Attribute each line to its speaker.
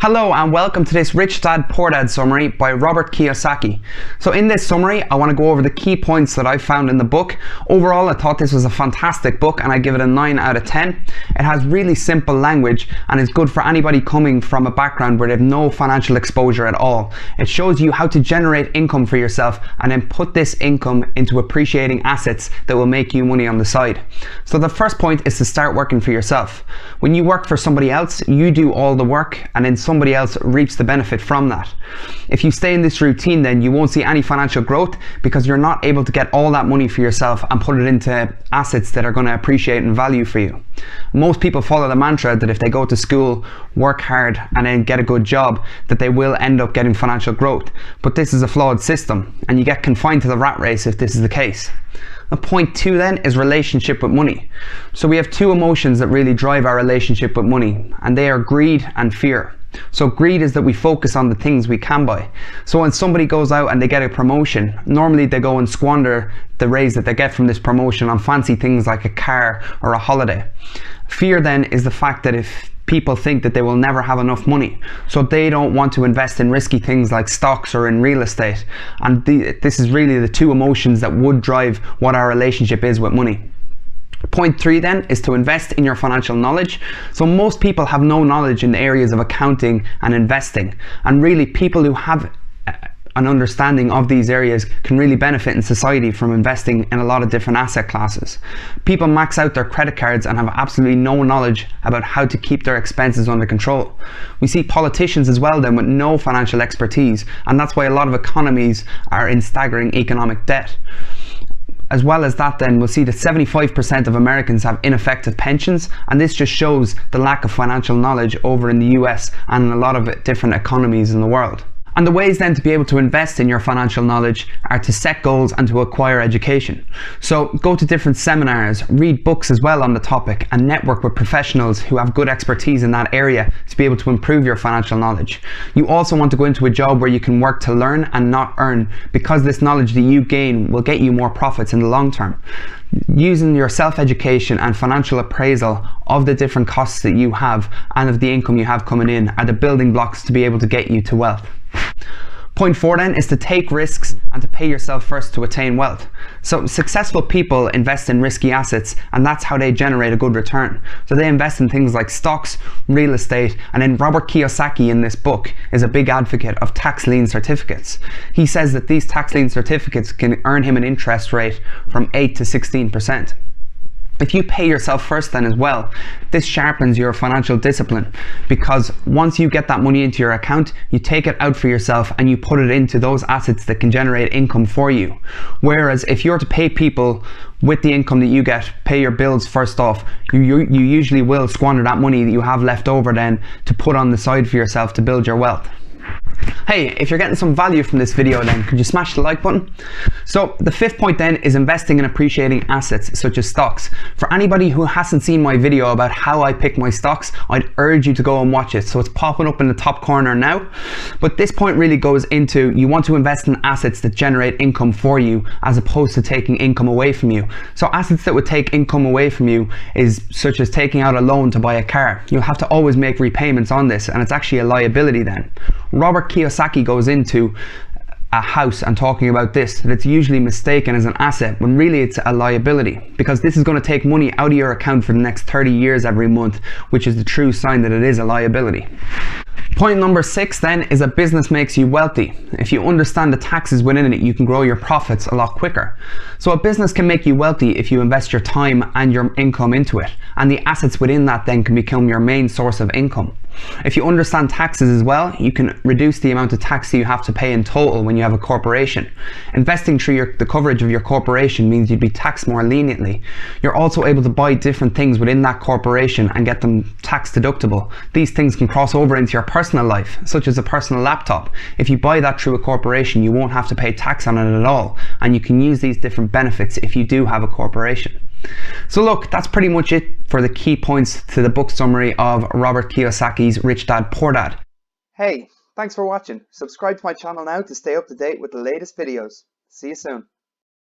Speaker 1: Hello and welcome to this Rich Dad Poor Dad summary by Robert Kiyosaki. So in this summary, I want to go over the key points that I found in the book. Overall, I thought this was a fantastic book and I give it a 9 out of 10. It has really simple language and is good for anybody coming from a background where they have no financial exposure at all. It shows you how to generate income for yourself and then put this income into appreciating assets that will make you money on the side. So the first point is to start working for yourself. When you work for somebody else, you do all the work and then somebody else reaps the benefit from that. If you stay in this routine, then you won't see any financial growth because you're not able to get all that money for yourself and put it into assets that are going to appreciate and value for you. Most people follow the mantra that if they go to school, work hard and then get a good job, that they will end up getting financial growth. But this is a flawed system and you get confined to the rat race if this is the case. Point 2 then is relationship with money. So we have two emotions that really drive our relationship with money, and they are greed and fear. So greed is that we focus on the things we can buy. So when somebody goes out and they get a promotion, normally they go and squander the raise that they get from this promotion on fancy things like a car or a holiday. Fear then is the fact that if people think that they will never have enough money, so they don't want to invest in risky things like stocks or in real estate. And this is really the two emotions that would drive what our relationship is with money. Point 3 then is to invest in your financial knowledge. So most people have no knowledge in the areas of accounting and investing, and really people who have an understanding of these areas can really benefit in society from investing in a lot of different asset classes. People max out their credit cards and have absolutely no knowledge about how to keep their expenses under control. We see politicians as well then with no financial expertise, and that's why a lot of economies are in staggering economic debt. As well as that then, we'll see that 75% of Americans have ineffective pensions, and this just shows the lack of financial knowledge over in the US and in a lot of different economies in the world. And the ways then to be able to invest in your financial knowledge are to set goals and to acquire education. So go to different seminars, read books as well on the topic, and network with professionals who have good expertise in that area to be able to improve your financial knowledge. You also want to go into a job where you can work to learn and not earn, because this knowledge that you gain will get you more profits in the long term. Using your self-education and financial appraisal of the different costs that you have and of the income you have coming in are the building blocks to be able to get you to wealth. Point 4 then is to take risks and to pay yourself first to attain wealth. So successful people invest in risky assets, and that's how they generate a good return. So they invest in things like stocks, real estate, and then Robert Kiyosaki in this book is a big advocate of tax lien certificates. He says that these tax lien certificates can earn him an interest rate from 8 to 16%. If you pay yourself first then as well, this sharpens your financial discipline, because once you get that money into your account, you take it out for yourself and you put it into those assets that can generate income for you. Whereas if you're to pay people with the income that you get, pay your bills first off, you usually will squander that money that you have left over then to put on the side for yourself to build your wealth. Hey, if you're getting some value from this video then, could you smash the like button? So the 5th point then is investing in appreciating assets such as stocks. For anybody who hasn't seen my video about how I pick my stocks, I'd urge you to go and watch it. So it's popping up in the top corner now. But this point really goes into you want to invest in assets that generate income for you as opposed to taking income away from you. So assets that would take income away from you is such as taking out a loan to buy a car. You'll have to always make repayments on this, and it's actually a liability then. Robert Kiyosaki goes into a house and talking about this, that it's usually mistaken as an asset when really it's a liability, because this is going to take money out of your account for the next 30 years every month, which is the true sign that it is a liability. Point number 6 then is a business makes you wealthy. If you understand the taxes within it, you can grow your profits a lot quicker. So a business can make you wealthy if you invest your time and your income into it, and the assets within that then can become your main source of income. If you understand taxes as well, you can reduce the amount of tax that you have to pay in total when you have a corporation. Investing through the coverage of your corporation means you'd be taxed more leniently. You're also able to buy different things within that corporation and get them tax deductible. These things can cross over into your personal life, such as a personal laptop. If you buy that through a corporation, you won't have to pay tax on it at all, and you can use these different benefits if you do have a corporation. So look, that's pretty much it for the key points to the book summary of Robert Kiyosaki's Rich Dad Poor Dad. Hey, thanks for watching. Subscribe to my channel now to stay up to date with the latest videos. See you soon.